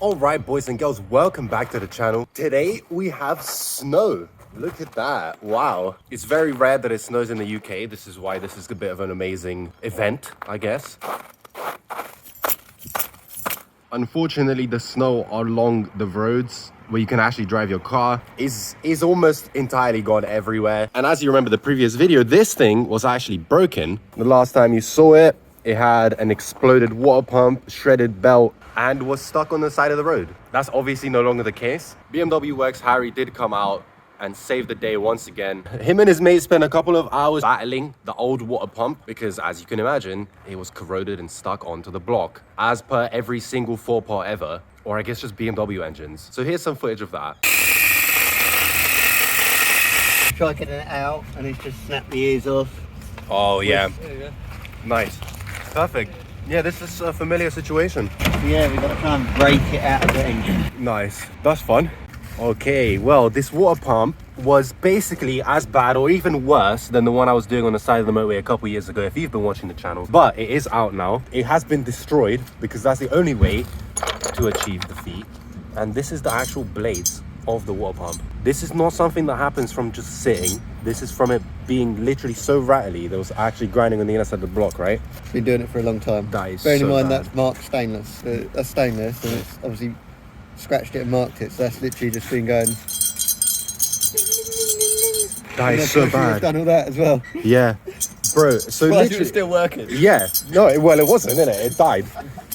Alright boys and girls, welcome back to the channel. Today we have snow. Look at that. Wow. It's very rare that it snows in the UK. This is why this is a bit of an amazing event, I guess. Unfortunately, the snow along the roads where you can actually drive your car is almost entirely gone everywhere. And as you remember the previous video, this thing was actually broken. The last time you saw it, it had an exploded water pump, shredded belt, and was stuck on the side of the road. That's obviously no longer the case. BMW Works Harry did come out and save the day once again. Him and his mate spent a couple of hours battling the old water pump because, as you can imagine, it was corroded and stuck onto the block, as per every single 4-part ever, or I guess just BMW engines. So here's some footage of that. Try getting it out and it's just snapped the ears off. Oh yeah. There you go. Nice. Perfect. Yeah, this is a familiar situation. So yeah, we've got to try and break it out of the engine. Nice. That's fun. Okay, well, this water pump was basically as bad or even worse than the one I was doing on the side of the motorway a couple years ago, if you've been watching the channel. But it is out now. It has been destroyed because that's the only way to achieve the feat. And this is the actual blades of the water pump. This is not something that happens from just sitting. This is from it being literally so rattly that it was actually grinding on the inside of the block, right? Been doing it for a long time. That is Bearing in so mind bad. that's marked stainless. That's stainless and it's obviously scratched it and marked it. So that's literally just been going. That is so bad. Done all that as well. Yeah, bro. So Well, literally, it's still working. yeah. No, well, it wasn't, innit? It died.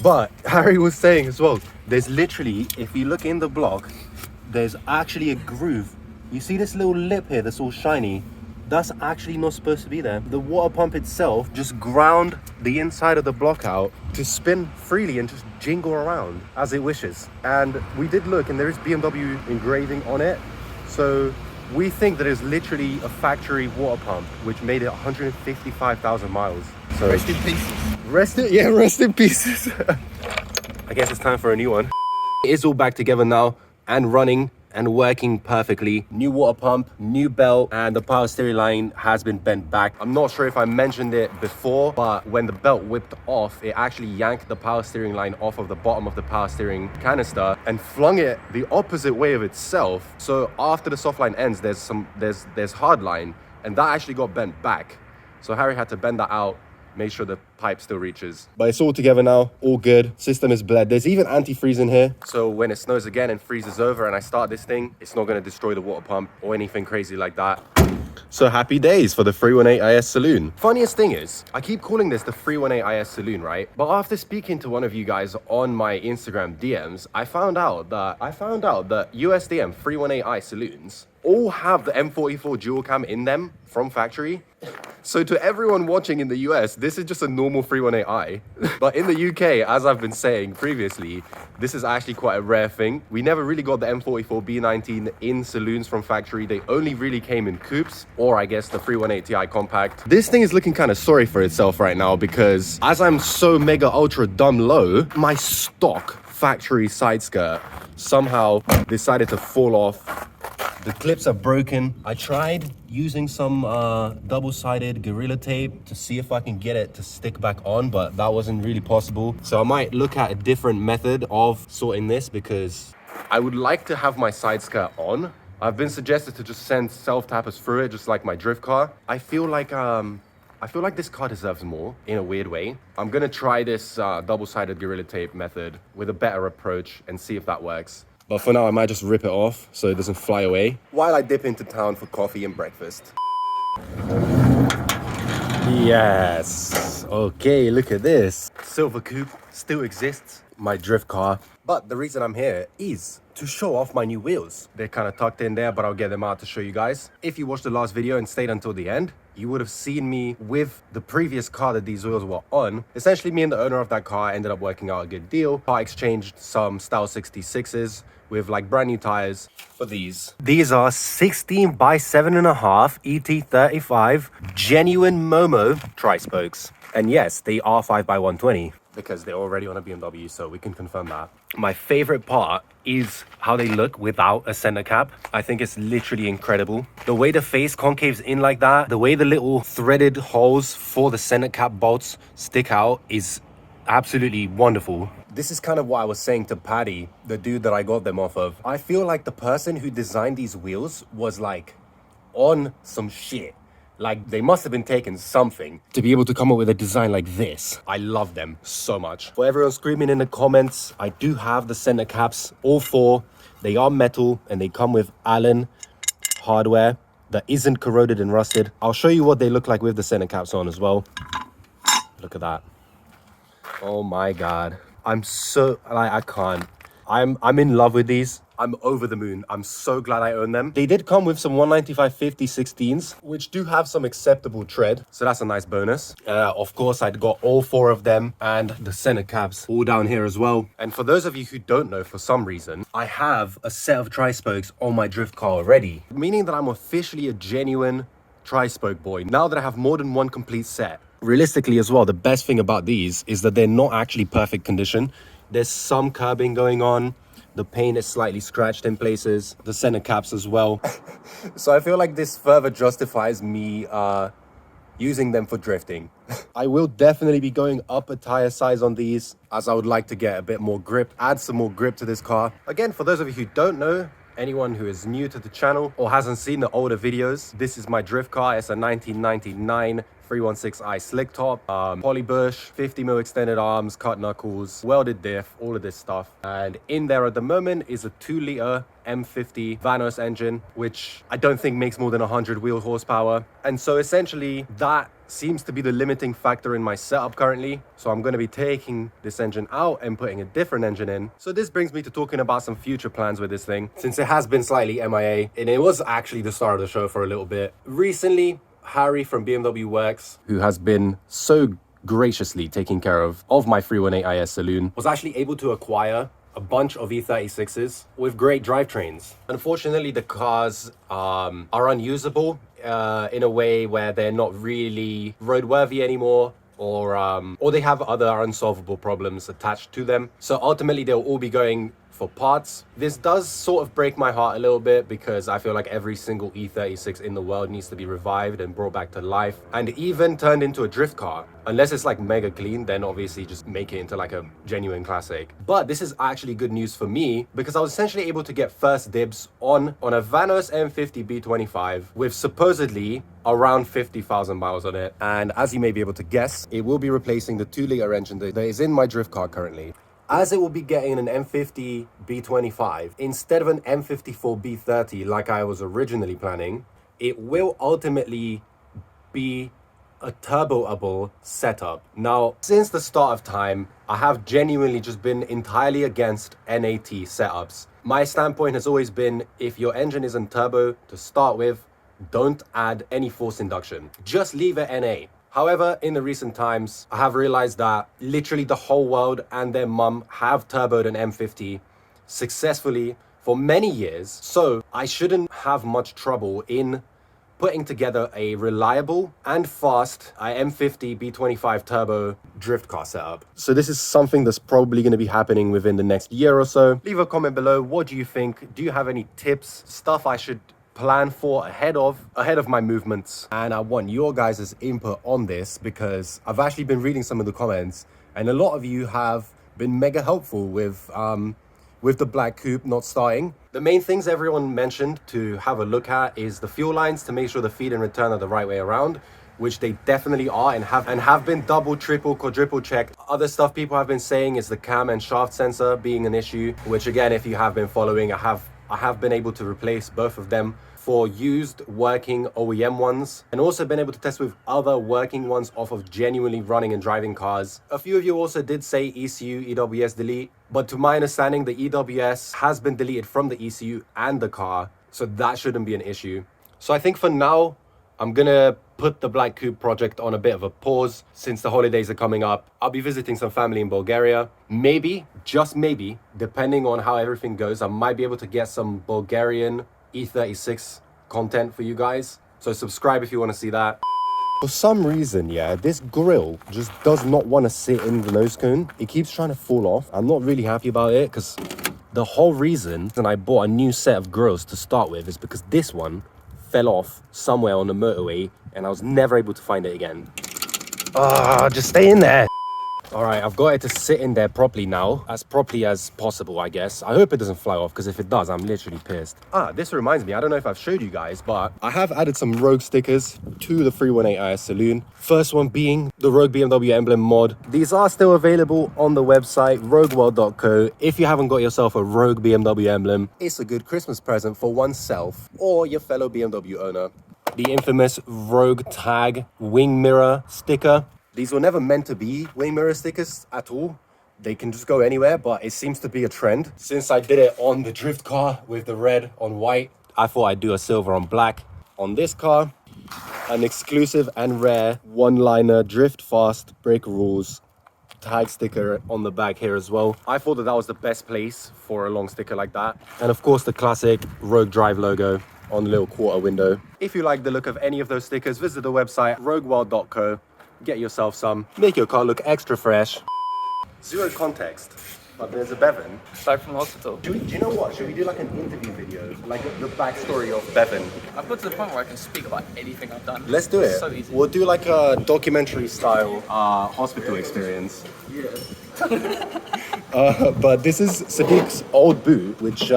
But Harry was saying as well, there's literally, if you look in the block, there's actually a groove. You see this little lip here that's all shiny? That's actually not supposed to be there. The water pump itself just ground the inside of the block out to spin freely and just jingle around as it wishes. And we did look, and there is BMW engraving on it. So we think that it's literally a factory water pump, which made it 155,000 miles. So Rest in pieces. rest in pieces. I guess it's time for a new one. It is all back together now and running and working perfectly. New water pump, new belt, and the power steering line has been bent back. I'm not sure if I mentioned it before, but when the belt whipped off, it actually yanked the power steering line off of the bottom of the power steering canister and flung it the opposite way of itself. So after the soft line ends, there's hard line, and that actually got bent back. So Harry had to bend that out, make sure the pipe still reaches. But it's all together now, all good. System is bled. There's even antifreeze in here. So when it snows again and freezes over and I start this thing, it's not gonna destroy the water pump or anything crazy like that. So happy days for the 318 IS Saloon. Funniest thing is, I keep calling this the 318 IS Saloon, right? But after speaking to one of you guys on my Instagram DMs, I found out that USDM 318i Saloons all have the M44 dual cam in them from factory. So to everyone watching in the US, this is just a normal 318i. But in the UK, as I've been saying previously, this is actually quite a rare thing. We never really got the M44 B19 in saloons from factory. They only really came in coupes, or I guess the 318 Ti compact. This thing is looking kind of sorry for itself right now because as I'm so mega ultra dumb low, my stock factory side skirt somehow decided to fall off. The clips are broken. I tried using some double-sided Gorilla Tape to see if I can get it to stick back on, but that wasn't really possible. So I might look at a different method of sorting this because I would like to have my side skirt on. I've been suggested to just send self-tappers through it, just like my drift car. I feel like this car deserves more in a weird way. I'm gonna try this double-sided Gorilla Tape method with a better approach and see if that works. But for now, I might just rip it off so it doesn't fly away while I dip into town for coffee and breakfast. Yes. Okay, look at this. Silver Coupe still exists, my drift car. But the reason I'm here is to show off my new wheels. They're kind of tucked in there, but I'll get them out to show you guys. If you watched the last video and stayed until the end, you would have seen me with the previous car that these wheels were on. Essentially, me and the owner of that car ended up working out a good deal. I exchanged some Style 66s with like brand new tires for these. These are 16 by 7.5 ET35 genuine Momo tri-spokes. And yes, they are 5x120 because they're already on a BMW, so we can confirm that. My favorite part is how they look without a center cap. I think it's literally incredible. The way the face concaves in like that, the way the little threaded holes for the center cap bolts stick out is absolutely wonderful. This is kind of what I was saying to Paddy, the dude that I got them off of. I feel like the person who designed these wheels was like on some shit. Like they must have been taking something to be able to come up with a design like this. I love them so much. For everyone screaming in the comments, I do have the center caps, all four. They are metal and they come with Allen hardware that isn't corroded and rusted. I'll show you what they look like with the center caps on as well. Look at that. Oh my God. I'm so, like, I can't. I'm in love with these. I'm over the moon. I'm so glad I own them. They did come with some 195/50 16s, which do have some acceptable tread. So that's a nice bonus. Of course, I'd got all four of them and the center caps all down here as well. And for those of you who don't know, for some reason, I have a set of tri-spokes on my drift car already, meaning that I'm officially a genuine tri-spoke boy now that I have more than one complete set. Realistically as well, the best thing about these is that they're not actually perfect condition. There's some curbing going on. The paint is slightly scratched in places, the center caps as well. So I feel like this further justifies me using them for drifting. I will definitely be going up a tire size on these, as I would like to get a bit more grip, add some more grip to this car. Again, for those of you who don't know, anyone who is new to the channel or hasn't seen the older videos, this is my drift car. It's a 1999 316i slick top, poly bush, 50mm extended arms, cut knuckles, welded diff, all of this stuff. And in there at the moment is a 2-liter M50 Vanos engine, which I don't think makes more than 100 wheel horsepower. And so essentially that seems to be the limiting factor in my setup currently. So I'm going to be taking this engine out and putting a different engine in. So this brings me to talking about some future plans with this thing, since it has been slightly MIA and it was actually the star of the show for a little bit. Recently, Harry from BMW Works, who has been so graciously taking care of my 318 IS saloon, was actually able to acquire a bunch of E36s with great drivetrains. Unfortunately, the cars are unusable in a way where they're not really roadworthy anymore, or they have other unsolvable problems attached to them. So ultimately, they'll all be going for parts. This does sort of break my heart a little bit because I feel like every single E36 in the world needs to be revived and brought back to life and even turned into a drift car. Unless it's like mega clean, then obviously just make it into like a genuine classic. But this is actually good news for me because I was essentially able to get first dibs on a Vanos M50 B25 with supposedly around 50,000 miles on it. And as you may be able to guess, it will be replacing the 2-liter engine that is in my drift car currently. As it will be getting an M50 B25 instead of an M54 B30 like I was originally planning, it will ultimately be a turboable setup. Now, since the start of time, I have genuinely just been entirely against NAT setups. My standpoint has always been, if your engine isn't turbo to start with, don't add any forced induction. Just leave it NA. However, in the recent times, I have realized that literally the whole world and their mum have turboed an M50 successfully for many years. So I shouldn't have much trouble in putting together a reliable and fast M50 B25 turbo drift car setup. So this is something that's probably going to be happening within the next year or so. Leave a comment below. What do you think? Do you have any tips, stuff I should plan for ahead of my movements? And I want your guys' input on this because I've actually been reading some of the comments and a lot of you have been mega helpful with the black coupe not starting. The main things everyone mentioned to have a look at is the fuel lines to make sure the feed and return are the right way around, which they definitely are and have been double, triple, quadruple checked. Other stuff people have been saying is the cam and shaft sensor being an issue, which again, if you have been following, I have been able to replace both of them for used working OEM ones and also been able to test with other working ones off of genuinely running and driving cars. A few of you also did say ECU, EWS delete, but to my understanding, the EWS has been deleted from the ECU and the car, so that shouldn't be an issue. So I think for now, I'm gonna put the Black Coupe project on a bit of a pause since the holidays are coming up. I'll be visiting some family in Bulgaria. Maybe, just maybe, depending on how everything goes, I might be able to get some Bulgarian E36 content for you guys. So subscribe if you want to see that. For some reason, yeah, this grill just does not want to sit in the nose cone. It keeps trying to fall off. I'm not really happy about it because the whole reason that I bought a new set of grills to start with is because this one fell off somewhere on the motorway and I was never able to find it again. Just stay in there. All right, I've got it to sit in there properly now, as properly as possible, I guess. I hope it doesn't fly off, because if it does, I'm literally pissed. This reminds me, I don't know if I've showed you guys, but I have added some Rogue stickers to the 318IS Saloon. First one being the Rogue BMW emblem mod. These are still available on the website, rogueworld.co. If you haven't got yourself a Rogue BMW emblem, it's a good Christmas present for oneself or your fellow BMW owner. The infamous Rogue tag wing mirror sticker. These were never meant to be wing mirror stickers at all. They can just go anywhere, but it seems to be a trend. Since I did it on the drift car with the red on white, I thought I'd do a silver on black. On this car, an exclusive and rare one-liner drift fast break rules tag sticker on the back here as well. I thought that was the best place for a long sticker like that. And of course the classic Rogue Drive logo on the little quarter window. If you like the look of any of those stickers, visit the website rogueworld.co. Get yourself some, make your car look extra fresh. Zero context, but there's a Bevan. Aside from the hospital. Do you know what? Should we do like an interview video? Like the backstory of Bevan? I've got to the point where I can speak about anything I've done. Let's do it. It's so easy. We'll do like a documentary style hospital experience. Yeah. But this is Sadiq's old boot, which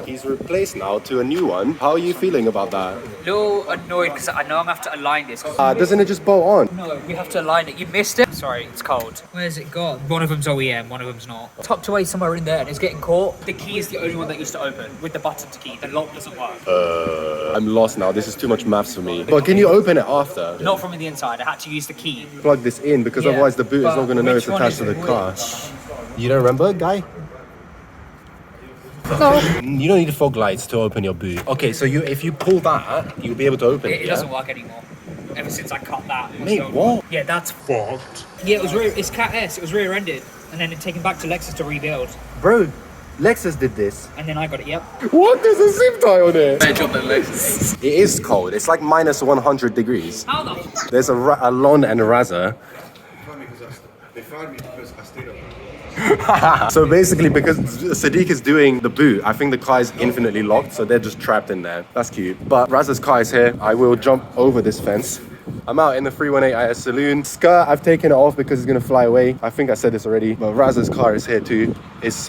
he's replaced now to a new one. How are you feeling about that? A little annoyed because I know I'm gonna have to align this. Doesn't it just bolt on? No, we have to align it. You missed it. Sorry, it's cold. Where's it gone? One of them's OEM, one of them's not. Tucked away somewhere in there and it's getting caught. The key is the only one that used to open with the button to key. The lock doesn't work. I'm lost now. This is too much maths for me. But can you open it after? Not from the inside. I had to use the key. Plug this in because Yeah, otherwise the boot is but not going to know which it's one attached is to the it? car. Which? You don't remember, guy? No. You don't need fog lights to open your boot. Okay, so if you pull that, you'll be able to open it. It doesn't work anymore. Ever since I cut that. Mate, what? Yeah, that's fucked. Yeah, it was it's Cat S. It was rear-ended, and then it's taken back to Lexus to rebuild. Bro, Lexus did this. And then I got it. Yep. What? There's a zip tie on it. Better job than Lexus. It is cold. It's like minus 100 degrees. How the? There's a Lon and a Razza. They found me because I stayed up. So basically, because Sadiq is doing the boot, I think the car is infinitely locked, so they're just trapped in there. That's cute. But Razza's car is here. I will jump over this fence. I'm out in the 318IS Saloon. Skirt, I've taken it off because it's gonna fly away. I think I said this already, but Razza's car is here too. It's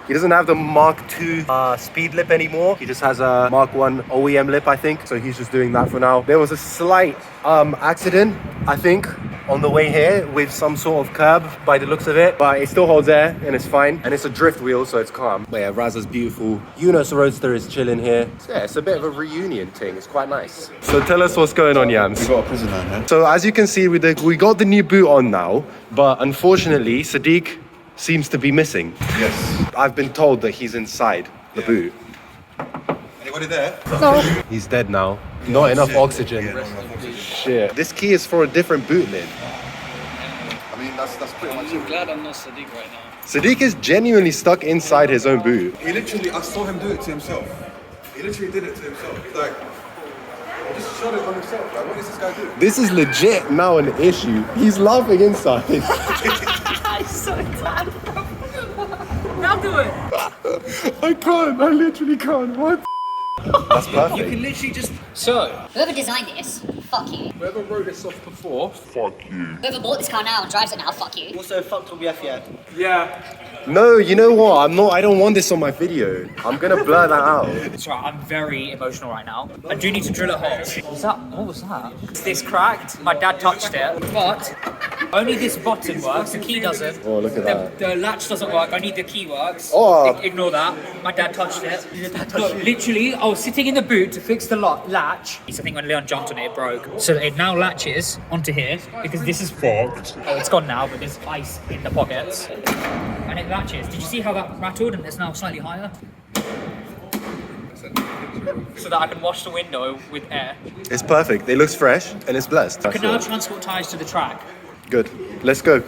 he doesn't have the Mark II speed lip anymore. He just has a Mark I OEM lip, I think. So he's just doing that for now. There was a slight accident, I think, on the way here with some sort of curb by the looks of it, but it still holds air and it's fine. And it's a drift wheel, so it's calm. But yeah, Razza's beautiful. Unos Roadster is chilling here. So yeah, it's a bit of a reunion thing. It's quite nice. So tell us what's going on, Yams. We got a prison line here. So as you can see, we got the new boot on now, but unfortunately, Sadiq seems to be missing. Yes. I've been told that he's inside the boot. Anybody there? He's dead now. Not enough oxygen. Yeah, not enough oxygen. Shit. This key is for a different boot lid. I mean, that's pretty much I'm it. glad I'm not Sadiq right now. Sadiq is genuinely stuck inside his own boot. He literally, I saw him do it to himself. He literally did it to himself. He's like, he just shot it on himself. Like, what is this guy doing? This is legit now an issue. He's laughing inside. I'm so bad. Now do it. I can't. I literally can't. What? That's You perfect. can literally just. So, Whoever designed this, fuck you. Whoever wrote this off before, Whoever bought this car now and drives it now, fuck you. Also, fucked up yet. yeah. No, you know what? I don't want this on my video. I'm gonna blur that out. sorry, I'm very emotional right now. I do need to drill it hole. What was that? It's this cracked. My dad touched it, but only this button works. The key doesn't. Oh, look at that. The latch doesn't work. Only the key works. Oh. Ignore that. My dad touched it. No, literally, I was sitting in the boot to fix the latch. I think when Leon jumped on it, it broke. So it now latches onto here because this is fogged. Oh, it's gone now, but there's ice in the pockets. And it latches. Did you see how that rattled and it's now slightly higher? So that I can wash the window with air. It's perfect. It looks fresh and it's blessed. I can now transport tyres to the track. Good. Let's go.